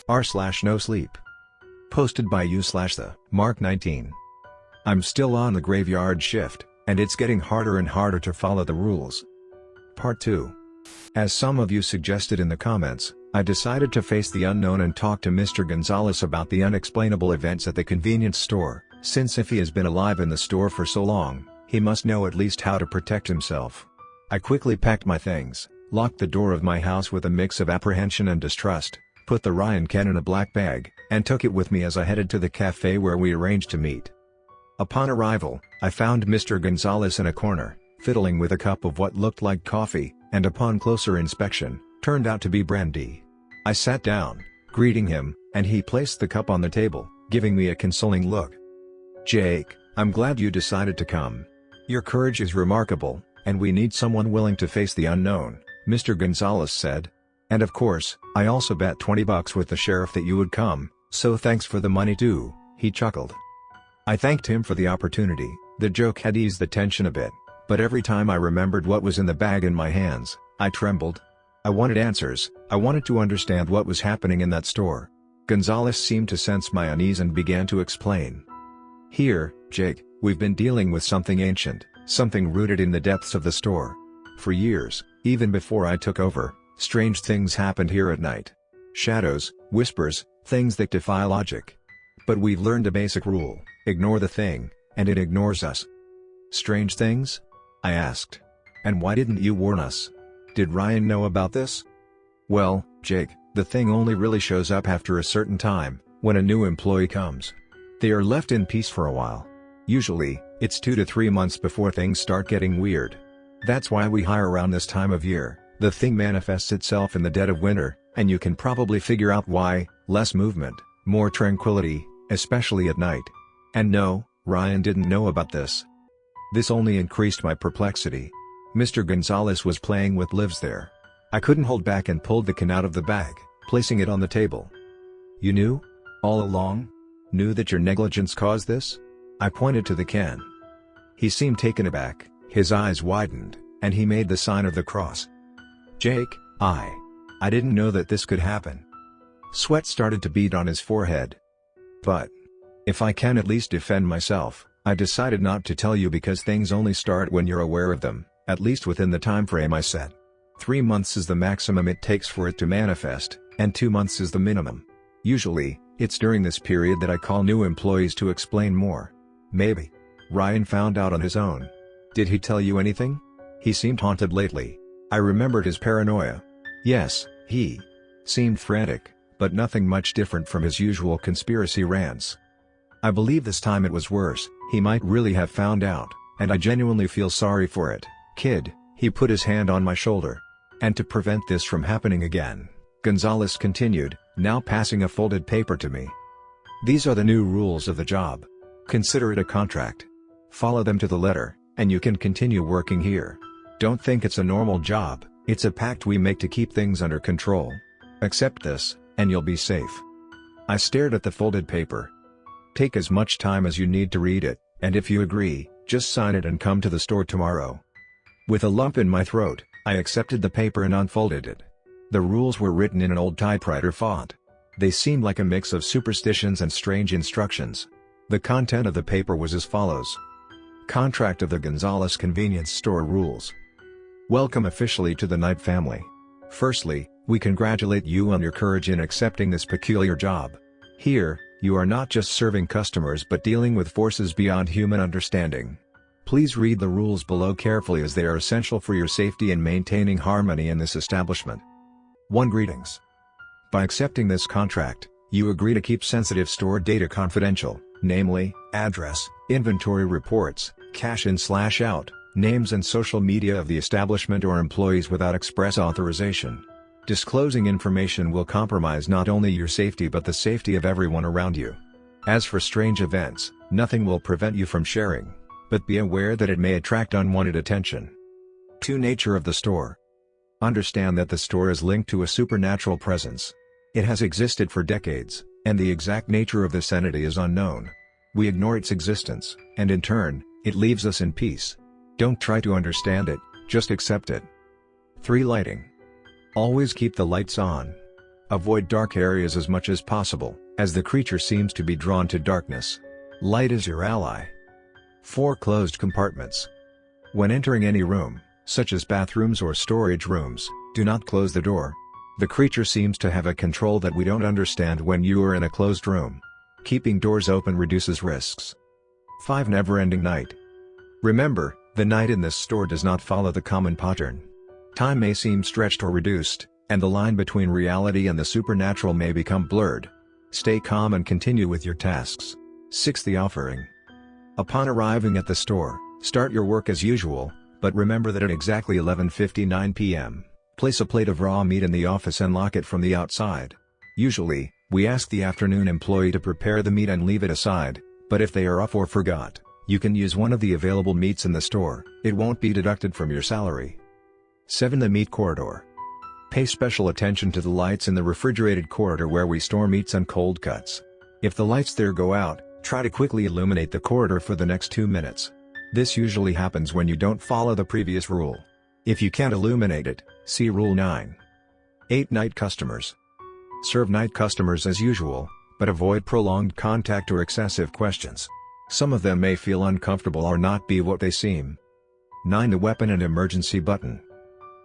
r/NoSleep. Posted by you/the Mark 19. I'm still on the graveyard shift, and it's getting harder and harder to follow the rules. Part 2. As some of you suggested in the comments, I decided to face the unknown and talk to Mr. Gonzalez about the unexplainable events at the convenience store, since if he has been alive in the store for so long, he must know at least how to protect himself. I quickly packed my things, locked the door of my house with a mix of apprehension and distrust, put the Ryan can in a black bag, and took it with me as I headed to the cafe where we arranged to meet. Upon arrival, I found Mr. Gonzalez in a corner, fiddling with a cup of what looked like coffee, and upon closer inspection, turned out to be brandy. I sat down, greeting him, and he placed the cup on the table, giving me a consoling look. "Jake, I'm glad you decided to come. Your courage is remarkable, and we need someone willing to face the unknown," Mr. Gonzalez said. "And of course, I also bet $20 with the sheriff that you would come, so thanks for the money too," he chuckled. I thanked him for the opportunity. The joke had eased the tension a bit, but every time I remembered what was in the bag in my hands, I trembled. I wanted answers. I wanted to understand what was happening in that store. Gonzalez seemed to sense my unease and began to explain. "Here, Jake, we've been dealing with something ancient, something rooted in the depths of the store. For years, even before I took over, strange things happened here at night. Shadows, whispers, things that defy logic. But we've learned a basic rule: ignore the thing, and it ignores us." "Strange things?" I asked. "And why didn't you warn us? Did Ryan know about this?" "Well, Jake, the thing only really shows up after a certain time, when a new employee comes. They are left in peace for a while. Usually, it's 2 to 3 months before things start getting weird. That's why we hire around this time of year. The thing manifests itself in the dead of winter, and you can probably figure out why: less movement, more tranquility, especially at night." And no, Ryan didn't know about this. This only increased my perplexity. Mr. Gonzalez was playing with lives there. I couldn't hold back and pulled the can out of the bag, placing it on the table. "You knew? All along? Knew that your negligence caused this?" I pointed to the can. He seemed taken aback, his eyes widened, and he made the sign of the cross. "Jake, I didn't know that this could happen." Sweat started to bead on his forehead. "But if I can at least defend myself, I decided not to tell you because things only start when you're aware of them, at least within the time frame I set. 3 months is the maximum it takes for it to manifest, and 2 months is the minimum. Usually, it's during this period that I call new employees to explain more. Maybe Ryan found out on his own. Did he tell you anything? He seemed haunted lately." I remembered his paranoia. Yes, he seemed frantic, but nothing much different from his usual conspiracy rants. I believe this time it was worse. He might really have found out, and I genuinely feel sorry for it, kid. He put his hand on my shoulder. "And to prevent this from happening again," Gonzalez continued, now passing a folded paper to me. "These are the new rules of the job. Consider it a contract. Follow them to the letter, and you can continue working here. Don't think it's a normal job, it's a pact we make to keep things under control. Accept this, and you'll be safe." I stared at the folded paper. "Take as much time as you need to read it, and if you agree, just sign it and come to the store tomorrow." With a lump in my throat, I accepted the paper and unfolded it. The rules were written in an old typewriter font. They seemed like a mix of superstitions and strange instructions. The content of the paper was as follows. Contract of the Gonzalez Convenience Store Rules. Welcome officially to the Knight family. Firstly, we congratulate you on your courage in accepting this peculiar job. Here, you are not just serving customers but dealing with forces beyond human understanding. Please read the rules below carefully as they are essential for your safety and maintaining harmony in this establishment. 1. Greetings. By accepting this contract, you agree to keep sensitive store data confidential, namely, address, inventory reports, cash in/out, names and social media of the establishment or employees without express authorization. Disclosing information will compromise not only your safety but the safety of everyone around you. As for strange events, nothing will prevent you from sharing, but be aware that it may attract unwanted attention. 2. Nature of the store. Understand that the store is linked to a supernatural presence. It has existed for decades, and the exact nature of this entity is unknown. We ignore its existence, and in turn, it leaves us in peace. Don't try to understand it, just accept it. 3. Lighting. Always keep the lights on. Avoid dark areas as much as possible, as the creature seems to be drawn to darkness. Light is your ally. 4. Closed compartments. When entering any room, such as bathrooms or storage rooms, do not close the door. The creature seems to have a control that we don't understand when you are in a closed room. Keeping doors open reduces risks. 5. Never-ending night. Remember, the night in this store does not follow the common pattern. Time may seem stretched or reduced, and the line between reality and the supernatural may become blurred. Stay calm and continue with your tasks. 6. The offering. Upon arriving at the store, start your work as usual, but remember that at exactly 11:59 p.m., place a plate of raw meat in the office and lock it from the outside. Usually, we ask the afternoon employee to prepare the meat and leave it aside, but if they are off or forgot, you can use one of the available meats in the store. It won't be deducted from your salary. 7. The meat corridor. Pay special attention to the lights in the refrigerated corridor where we store meats and cold cuts. If the lights there go out, try to quickly illuminate the corridor for the next 2 minutes. This usually happens when you don't follow the previous rule. If you can't illuminate it, see Rule 9. 8. Night customers. Serve night customers as usual, but avoid prolonged contact or excessive questions. Some of them may feel uncomfortable or not be what they seem. 9. The weapon and emergency button.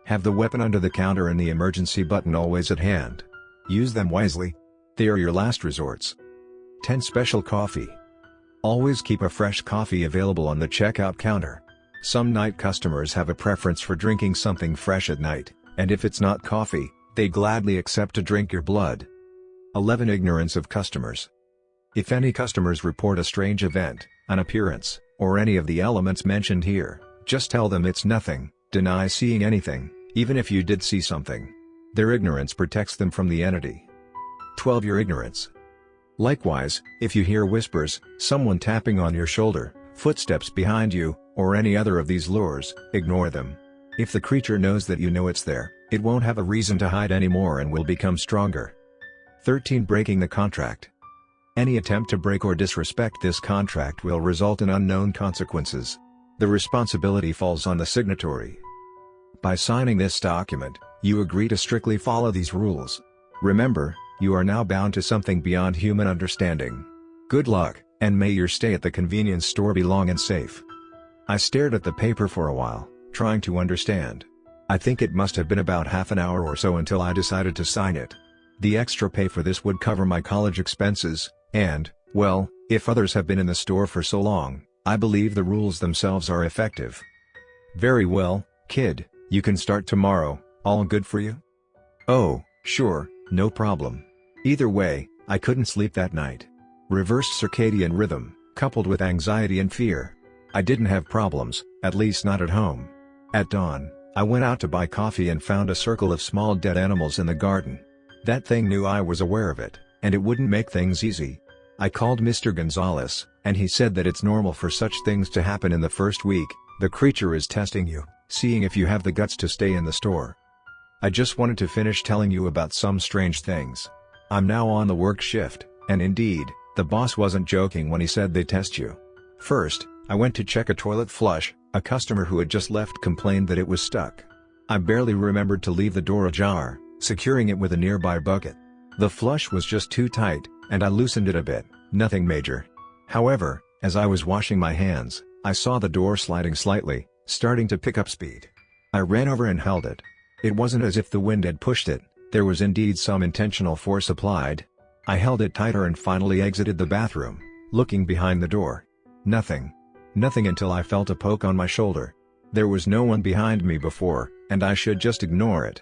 Have the weapon under the counter and the emergency button always at hand. Use them wisely. They are your last resorts. 10. Special coffee. Always keep a fresh coffee available on the checkout counter. Some night customers have a preference for drinking something fresh at night, and if it's not coffee, they gladly accept to drink your blood. 11. Ignorance of customers. If any customers report a strange event, an appearance, or any of the elements mentioned here, just tell them it's nothing. Deny seeing anything, even if you did see something. Their ignorance protects them from the entity. 12. Your ignorance. Likewise, if you hear whispers, someone tapping on your shoulder, footsteps behind you, or any other of these lures, ignore them. If the creature knows that you know it's there, it won't have a reason to hide anymore and will become stronger. 13. Breaking the contract. Any attempt to break or disrespect this contract will result in unknown consequences. The responsibility falls on the signatory. By signing this document, you agree to strictly follow these rules. Remember, you are now bound to something beyond human understanding. Good luck, and may your stay at the convenience store be long and safe. I stared at the paper for a while, trying to understand. I think it must have been about half an hour or so until I decided to sign it. The extra pay for this would cover my college expenses, and, well, if others have been in the store for so long, I believe the rules themselves are effective. Very well, kid, you can start tomorrow. All good for you? Oh, sure, no problem. Either way, I couldn't sleep that night. Reversed circadian rhythm, coupled with anxiety and fear. I didn't have problems, at least not at home. At dawn, I went out to buy coffee and found a circle of small dead animals in the garden. That thing knew I was aware of it, and it wouldn't make things easy. I called Mr. Gonzalez, and he said that it's normal for such things to happen in the first week. The creature is testing you, seeing if you have the guts to stay in the store. I just wanted to finish telling you about some strange things. I'm now on the work shift, and indeed, the boss wasn't joking when he said they test you. First, I went to check a toilet flush. A customer who had just left complained that it was stuck. I barely remembered to leave the door ajar, securing it with a nearby bucket. The flush was just too tight, and I loosened it a bit, nothing major. However, as I was washing my hands, I saw the door sliding slightly, starting to pick up speed. I ran over and held it. It wasn't as if the wind had pushed it, there was indeed some intentional force applied. I held it tighter and finally exited the bathroom, looking behind the door. Nothing. Nothing until I felt a poke on my shoulder. There was no one behind me before, and I should just ignore it.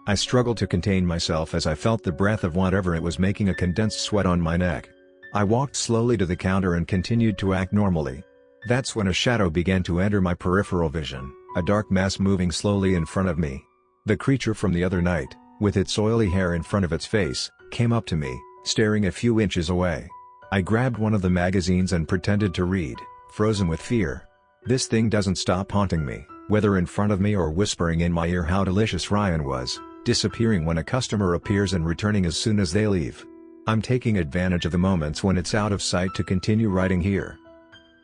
I struggled to contain myself as I felt the breath of whatever it was making a condensed sweat on my neck. I walked slowly to the counter and continued to act normally. That's when a shadow began to enter my peripheral vision, a dark mass moving slowly in front of me. The creature from the other night, with its oily hair in front of its face, came up to me, staring a few inches away. I grabbed one of the magazines and pretended to read, frozen with fear. This thing doesn't stop haunting me, whether in front of me or whispering in my ear how delicious Ryan was, disappearing when a customer appears and returning as soon as they leave. I'm taking advantage of the moments when it's out of sight to continue writing here.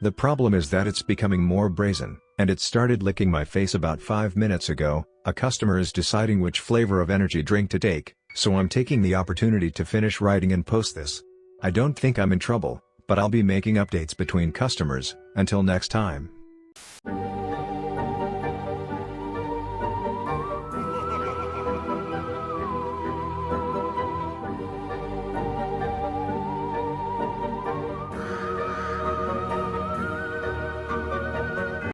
The problem is that it's becoming more brazen, and it started licking my face about 5 minutes ago. A customer is deciding which flavor of energy drink to take. so I'm taking the opportunity to finish writing and post this. I don't think I'm in trouble, but I'll be making updates between customers. Until next time.